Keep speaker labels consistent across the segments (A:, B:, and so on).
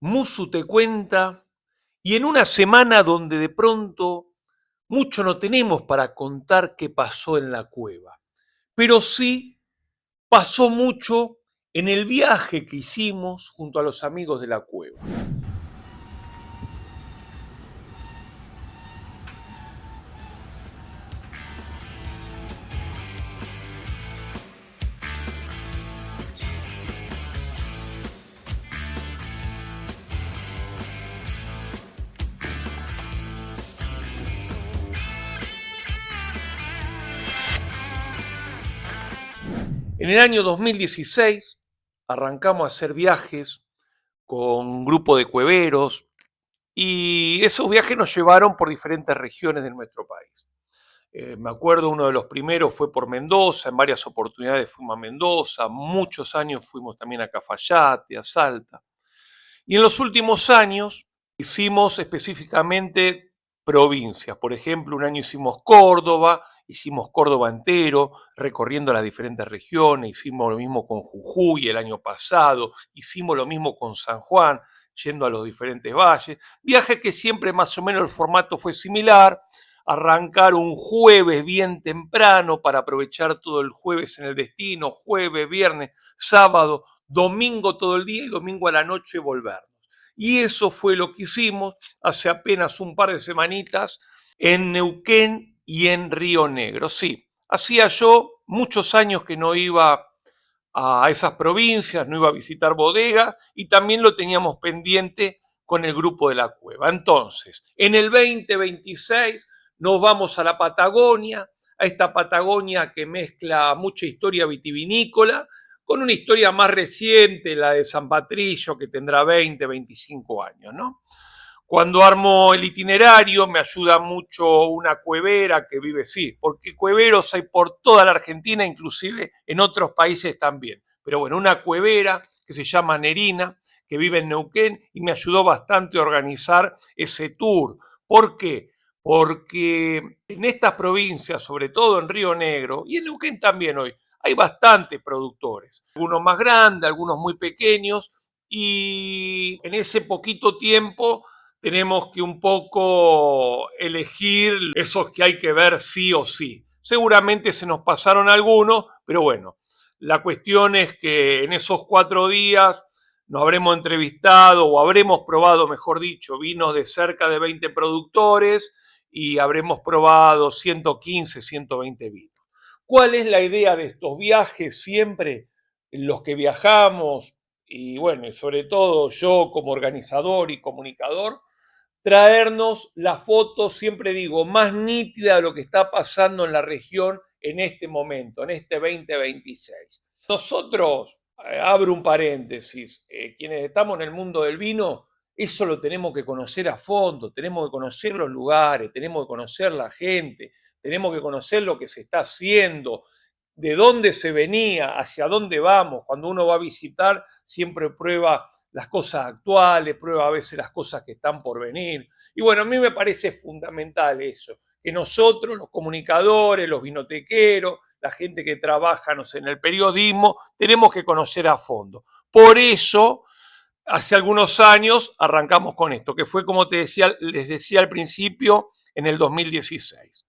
A: Musu te cuenta, y en una semana donde de pronto mucho no tenemos para contar qué pasó en la cueva, pero sí pasó mucho en el viaje que hicimos junto a los amigos de la cueva. En el año 2016 arrancamos a hacer viajes con un grupo de cueveros y esos viajes nos llevaron por diferentes regiones de nuestro país. Me acuerdo uno de los primeros fue por Mendoza, en varias oportunidades fuimos a Mendoza, muchos años fuimos también a Cafayate, a Salta. Y en los últimos años hicimos específicamente provincias. Por ejemplo, un año hicimos Córdoba entero, recorriendo las diferentes regiones, hicimos lo mismo con Jujuy el año pasado, hicimos lo mismo con San Juan, yendo a los diferentes valles. Viaje que siempre más o menos el formato fue similar, arrancar un jueves bien temprano para aprovechar todo el jueves en el destino, jueves, viernes, sábado, domingo todo el día y domingo a la noche volvernos. Y eso fue lo que hicimos hace apenas un par de semanitas en Neuquén y en Río Negro. Sí, hacía yo muchos años que no iba a esas provincias, no iba a visitar bodegas y también lo teníamos pendiente con el grupo de la cueva. Entonces, en el 2026 nos vamos a la Patagonia, a esta Patagonia que mezcla mucha historia vitivinícola con una historia más reciente, la de San Patricio, que tendrá 20, 25 años, ¿no? Cuando armo el itinerario me ayuda mucho una cuevera que vive, sí, porque cueveros hay por toda la Argentina, inclusive en otros países también. Pero bueno, una cuevera que se llama Nerina, que vive en Neuquén y me ayudó bastante a organizar ese tour. ¿Por qué? Porque en estas provincias, sobre todo en Río Negro y en Neuquén también hoy, hay bastantes productores, algunos más grandes, algunos muy pequeños, y en ese poquito tiempo tenemos que un poco elegir esos que hay que ver sí o sí. Seguramente se nos pasaron algunos, pero bueno, la cuestión es que en esos 4 días nos habremos entrevistado o habremos probado, mejor dicho, vinos de cerca de 20 productores y habremos probado 115, 120 vinos. ¿Cuál es la idea de estos viajes siempre en los que viajamos? Y bueno, sobre todo yo como organizador y comunicador, traernos la foto, siempre digo, más nítida de lo que está pasando en la región en este momento, en este 2026. Nosotros, abro un paréntesis, quienes estamos en el mundo del vino, eso lo tenemos que conocer a fondo, tenemos que conocer los lugares, tenemos que conocer la gente, tenemos que conocer lo que se está haciendo, de dónde se venía, hacia dónde vamos. Cuando uno va a visitar, siempre prueba las cosas actuales, prueba a veces las cosas que están por venir. Y bueno, a mí me parece fundamental eso, que nosotros, los comunicadores, los vinotequeros, la gente que trabaja, no sé, en el periodismo, tenemos que conocer a fondo. Por eso, hace algunos años arrancamos con esto, que fue como les decía al principio, en el 2016.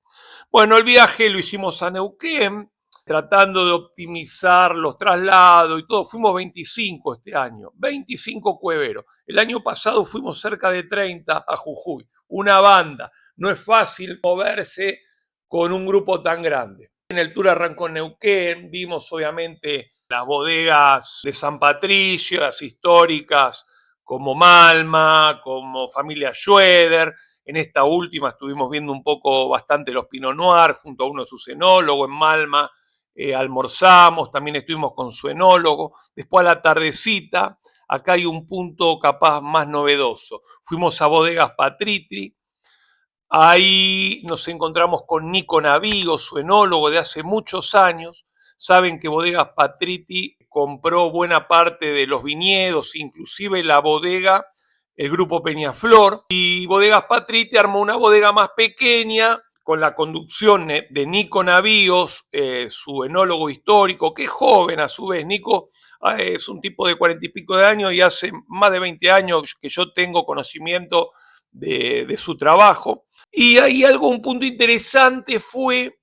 A: Bueno, el viaje lo hicimos a Neuquén, tratando de optimizar los traslados y todo. Fuimos 25 este año, 25 cueveros. El año pasado fuimos cerca de 30 a Jujuy, una banda. No es fácil moverse con un grupo tan grande. En el tour arrancó en Neuquén, vimos obviamente las bodegas de San Patricio, las históricas como Malma, como Familia Schroeder. En esta última estuvimos viendo un poco bastante los Pinot Noir junto a uno de sus enólogos en Malma. Almorzamos, también estuvimos con su enólogo. Después a la tardecita, acá hay un punto capaz más novedoso. Fuimos a Bodegas Patriti. Ahí nos encontramos con Nico Navigo, su enólogo de hace muchos años. Saben que Bodegas Patriti compró buena parte de los viñedos, inclusive la bodega, el grupo Peñaflor. Y Bodegas Patriti armó una bodega más pequeña con la conducción de Nico Navíos, su enólogo histórico, que es joven a su vez. Nico es un tipo de 40 y pico de años y hace más de 20 años que yo tengo conocimiento de su trabajo. Y ahí un punto interesante fue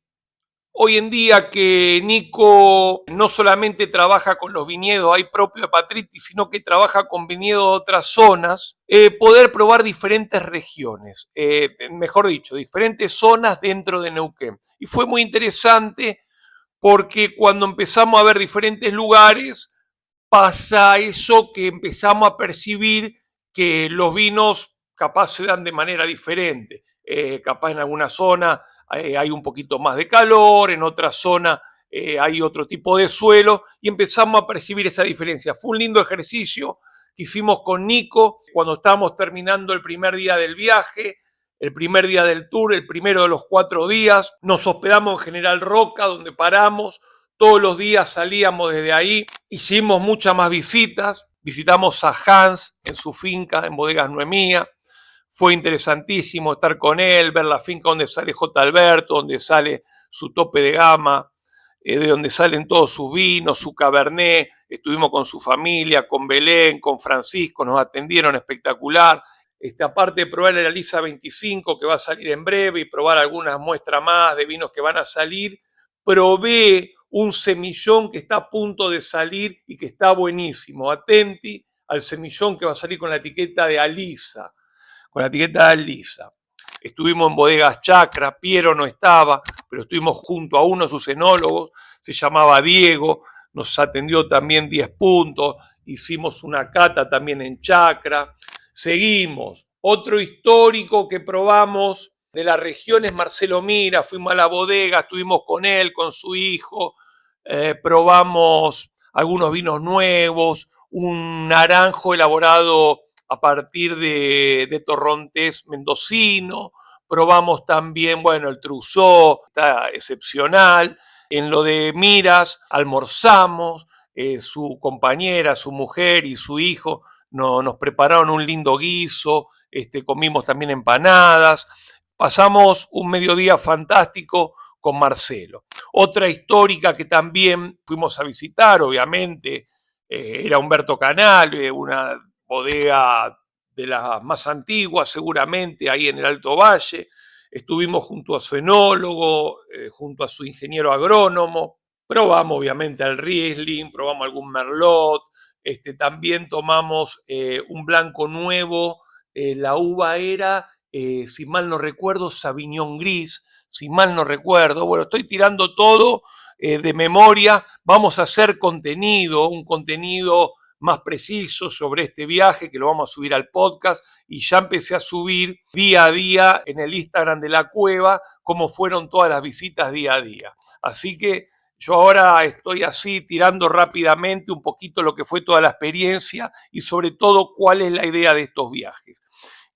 A: hoy en día que Nico no solamente trabaja con los viñedos ahí propio de Patriti, sino que trabaja con viñedos de otras zonas, poder probar diferentes regiones, mejor dicho, diferentes zonas dentro de Neuquén. Y fue muy interesante porque cuando empezamos a ver diferentes lugares, pasa eso que empezamos a percibir que los vinos capaz se dan de manera diferente. Capaz en alguna zona hay un poquito más de calor, en otra zona hay otro tipo de suelo y empezamos a percibir esa diferencia. Fue un lindo ejercicio que hicimos con Nico cuando estábamos terminando el primer día del viaje, el primer día del tour, el primero de los 4 días. Nos hospedamos en General Roca, donde paramos. Todos los días salíamos desde ahí, hicimos muchas más visitas, visitamos a Hans en su finca en Bodegas Noemía, fue interesantísimo estar con él, ver la finca donde sale J. Alberto, donde sale su tope de gama, de donde salen todos sus vinos, su cabernet, estuvimos con su familia, con Belén, con Francisco, nos atendieron espectacular. Aparte de probar la Lisa 25 que va a salir en breve y probar algunas muestras más de vinos que van a salir, probé un semillón que está a punto de salir y que está buenísimo. Atenti al semillón que va a salir con la etiqueta de Alisa, Estuvimos en Bodegas Chacra, Piero no estaba, pero estuvimos junto a uno de sus enólogos, se llamaba Diego, nos atendió también 10 puntos, hicimos una cata también en Chacra. Seguimos. Otro histórico que probamos de la región es Marcelo Mira, fuimos a la bodega, estuvimos con él, con su hijo, probamos algunos vinos nuevos, un naranjo elaborado a partir de torrontés mendocino, probamos también, bueno, el Trousseau, está excepcional. En lo de Miras almorzamos, su compañera, su mujer y su hijo nos prepararon un lindo guiso, comimos también empanadas, pasamos un mediodía fantástico con Marcelo. Otra histórica que también fuimos a visitar, obviamente, era Humberto Canal, una bodega de las más antiguas, seguramente, ahí en el Alto Valle. Estuvimos junto a su enólogo, junto a su ingeniero agrónomo. Probamos, obviamente, el Riesling, probamos algún Merlot. También tomamos un blanco nuevo. La uva era, si mal no recuerdo, Sauvignon Gris, si mal no recuerdo. Bueno, estoy tirando todo de memoria. Vamos a hacer un contenido más preciso sobre este viaje que lo vamos a subir al podcast y ya empecé a subir día a día en el Instagram de la cueva cómo fueron todas las visitas día a día. Así que yo ahora estoy así tirando rápidamente un poquito lo que fue toda la experiencia y sobre todo cuál es la idea de estos viajes.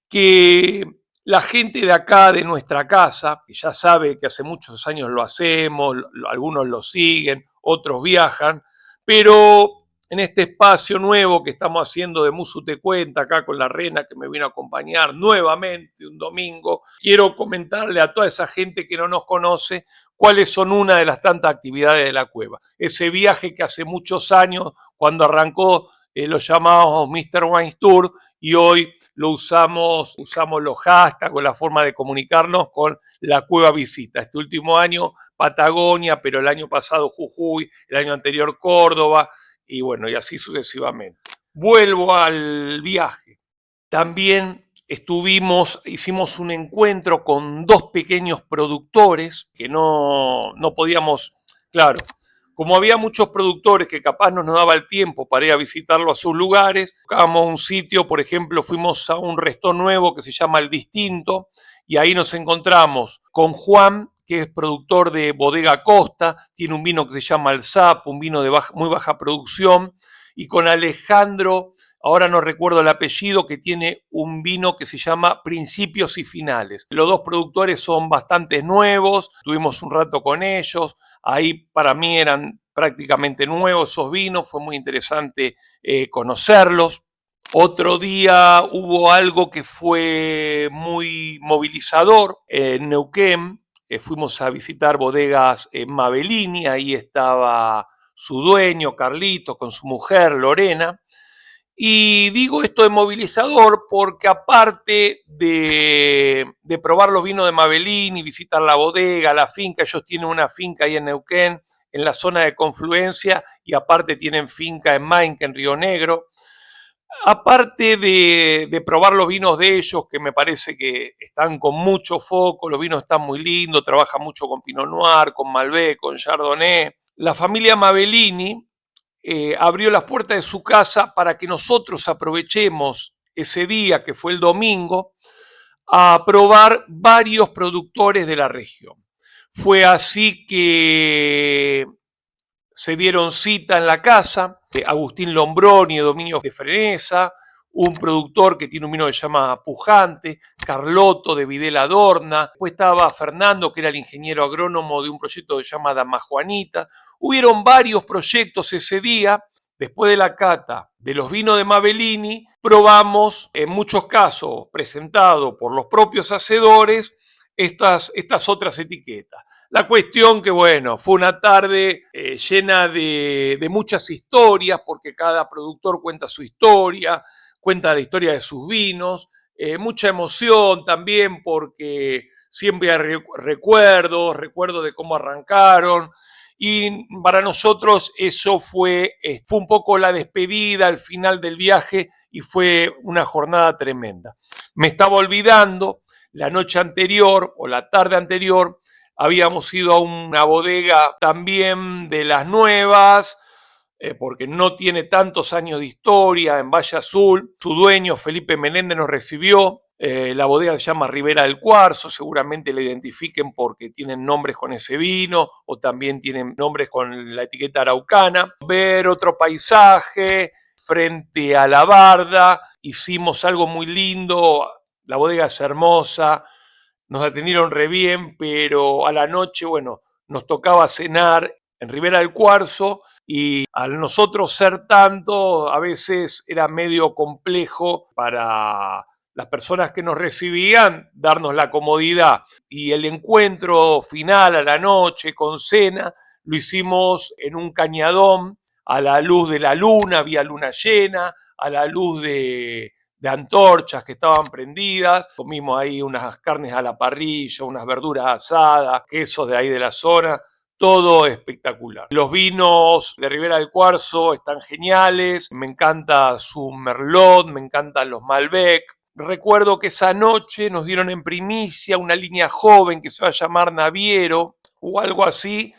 A: Que la gente de acá, de nuestra casa, que ya sabe que hace muchos años lo hacemos, algunos lo siguen, otros viajan, pero en este espacio nuevo que estamos haciendo de Musu Te Cuenta, acá con la Rena que me vino a acompañar nuevamente un domingo, quiero comentarle a toda esa gente que no nos conoce cuáles son una de las tantas actividades de la cueva. Ese viaje que hace muchos años, cuando arrancó, lo llamábamos Mr. Wines Tour y hoy lo usamos los hashtags o la forma de comunicarnos con la cueva visita. Este último año Patagonia, pero el año pasado Jujuy, el año anterior Córdoba, y bueno, y así sucesivamente. Vuelvo al viaje. También hicimos un encuentro con 2 pequeños productores que no podíamos, claro, como había muchos productores que capaz no nos daba el tiempo para ir a visitarlo a sus lugares, buscábamos un sitio, por ejemplo, fuimos a un restaurante nuevo que se llama El Distinto y ahí nos encontramos con Juan, que es productor de Bodega Costa, tiene un vino que se llama El Zap, un vino de muy baja producción, y con Alejandro, ahora no recuerdo el apellido, que tiene un vino que se llama Principios y Finales. Los 2 productores son bastante nuevos, estuvimos un rato con ellos, ahí para mí eran prácticamente nuevos esos vinos, fue muy interesante conocerlos. Otro día hubo algo que fue muy movilizador en Neuquén, fuimos a visitar bodegas Mabellini, ahí estaba su dueño, Carlito, con su mujer, Lorena. Y digo esto de movilizador porque aparte de probar los vinos de Mabellini, visitar la bodega, la finca, ellos tienen una finca ahí en Neuquén, en la zona de confluencia, y aparte tienen finca en Mainque, en Río Negro. Aparte de probar los vinos de ellos, que me parece que están con mucho foco, los vinos están muy lindos, trabajan mucho con Pinot Noir, con Malbec, con Chardonnay. La familia Mabellini abrió las puertas de su casa para que nosotros aprovechemos ese día, que fue el domingo, a probar varios productores de la región. Fue así que se dieron cita en la casa, Agustín Lombroni, de Dominios de Frenesa, un productor que tiene un vino que se llama Pujante, Carlotto de Videla Adorna, después estaba Fernando, que era el ingeniero agrónomo de un proyecto que se llama Dama Juanita. Hubieron varios proyectos ese día. Después de la cata de los vinos de Mabellini, probamos, en muchos casos presentados por los propios hacedores, estas otras etiquetas. La cuestión que, bueno, fue una tarde llena de muchas historias, porque cada productor cuenta su historia, cuenta la historia de sus vinos, mucha emoción también, porque siempre hay recuerdos de cómo arrancaron, y para nosotros eso fue un poco la despedida, al final del viaje, y fue una jornada tremenda. Me estaba olvidando, la noche anterior o la tarde anterior, habíamos ido a una bodega también de las nuevas, porque no tiene tantos años de historia, en Valle Azul. Su dueño, Felipe Menéndez, nos recibió. La bodega se llama Ribera del Cuarzo, seguramente la identifiquen porque tienen nombres con ese vino o también tienen nombres con la etiqueta araucana. Ver otro paisaje frente a la barda, hicimos algo muy lindo, la bodega es hermosa, nos atendieron re bien, pero a la noche, bueno, nos tocaba cenar en Ribera del Cuarzo, y al nosotros ser tanto, a veces era medio complejo para las personas que nos recibían darnos la comodidad. Y el encuentro final a la noche con cena lo hicimos en un cañadón, a la luz de la luna, había luna llena, a la luz de antorchas que estaban prendidas. Comimos ahí unas carnes a la parrilla, unas verduras asadas, quesos de ahí de la zona. Todo espectacular. Los vinos de Ribera del Cuarzo están geniales. Me encanta su Merlot, me encantan los Malbec. Recuerdo que esa noche nos dieron en primicia una línea joven que se va a llamar Naviero o algo así,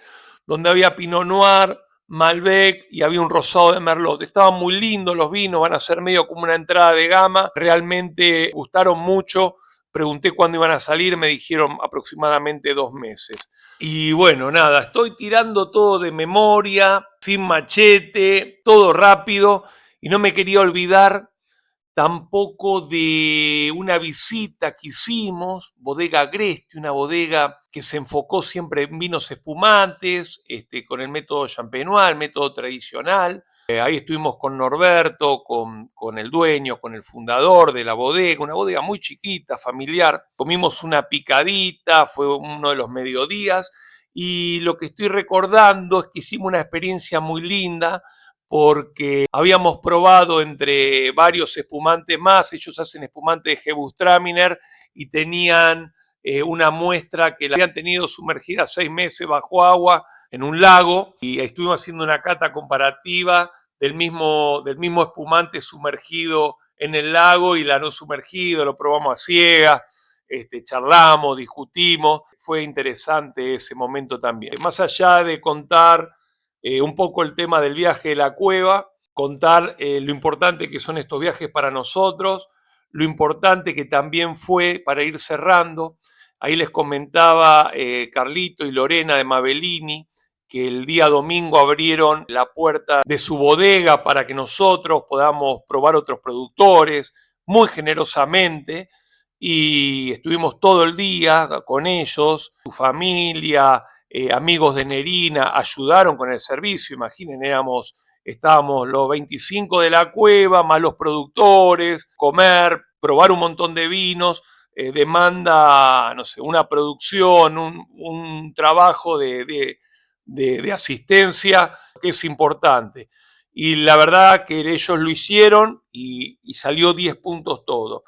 A: donde había Pinot Noir, Malbec y había un rosado de Merlot. Estaban muy lindos los vinos, van a ser medio como una entrada de gama. Realmente gustaron mucho. Pregunté cuándo iban a salir, me dijeron aproximadamente 2 meses. Y bueno, nada, estoy tirando todo de memoria, sin machete, todo rápido, y no me quería olvidar tampoco de una visita que hicimos, Bodega Agresti, una bodega que se enfocó siempre en vinos espumantes, con el método champenois, el método tradicional. Ahí estuvimos con Norberto, con el dueño, con el fundador de la bodega, una bodega muy chiquita, familiar. Comimos una picadita, fue uno de los mediodías, y lo que estoy recordando es que hicimos una experiencia muy linda, porque habíamos probado entre varios espumantes más. Ellos hacen espumante de Gewürztraminer y tenían una muestra que la habían tenido sumergida 6 meses bajo agua en un lago, y estuvimos haciendo una cata comparativa del mismo espumante sumergido en el lago y la no sumergido. Lo probamos a ciegas, charlamos, discutimos. Fue interesante ese momento también. Más allá de contar un poco el tema del viaje de la cueva, contar lo importante que son estos viajes para nosotros, lo importante que también fue, para ir cerrando, ahí les comentaba Carlito y Lorena de Mabellini, que el día domingo abrieron la puerta de su bodega para que nosotros podamos probar otros productores, muy generosamente, y estuvimos todo el día con ellos, su familia, amigos de Nerina ayudaron con el servicio. Imaginen, estábamos los 25 de la cueva, más los productores, comer, probar un montón de vinos. demanda, no sé, una producción, un trabajo de asistencia que es importante. Y la verdad que ellos lo hicieron y salió 10 puntos todo.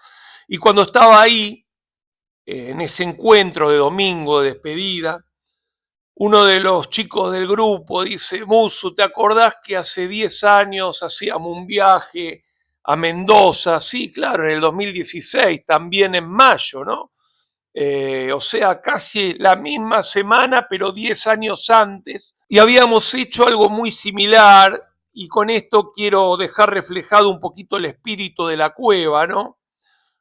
A: Y cuando estaba ahí, en ese encuentro de domingo de despedida, uno de los chicos del grupo dice: Musu, ¿te acordás que hace 10 años hacíamos un viaje a Mendoza? Sí, claro, en el 2016, también en mayo, ¿no? O sea, casi la misma semana, pero 10 años antes. Y habíamos hecho algo muy similar, y con esto quiero dejar reflejado un poquito el espíritu de la cueva, ¿no?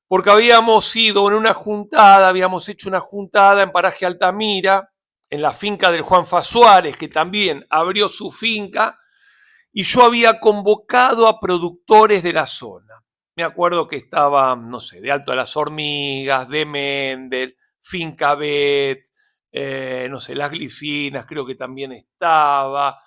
A: Porque habíamos ido en una juntada, habíamos hecho una juntada en Paraje Altamira, en la finca del Juan Fa Suárez, que también abrió su finca, y yo había convocado a productores de la zona. Me acuerdo que estaban, no sé, de Alto de las Hormigas, de Mendel, Finca Bet, no sé, Las Glicinas, creo que también estaba.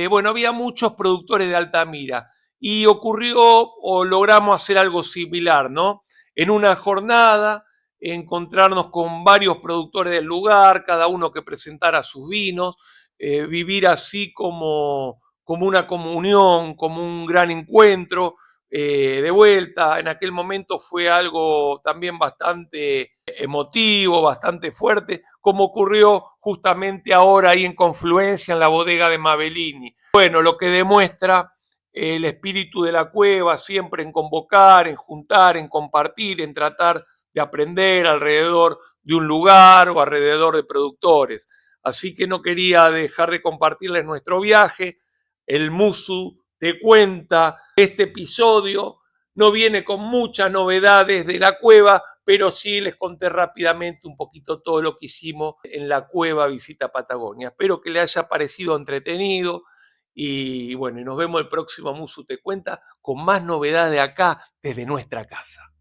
A: Bueno, había muchos productores de Altamira y ocurrió o logramos hacer algo similar, ¿no? En una jornada, encontrarnos con varios productores del lugar, cada uno que presentara sus vinos, vivir así como una comunión, como un gran encuentro, de vuelta. En aquel momento fue algo también bastante emotivo, bastante fuerte, como ocurrió justamente ahora ahí en Confluencia, en la bodega de Mabellini. Bueno, lo que demuestra el espíritu de la cueva, siempre en convocar, en juntar, en compartir, en tratar de aprender alrededor de un lugar o alrededor de productores. Así que no quería dejar de compartirles nuestro viaje. El Musu te cuenta. Este episodio no viene con muchas novedades de la cueva, pero sí les conté rápidamente un poquito todo lo que hicimos en la cueva Visita Patagonia. Espero que les haya parecido entretenido y bueno, y nos vemos el próximo Musu te cuenta con más novedades de acá desde nuestra casa.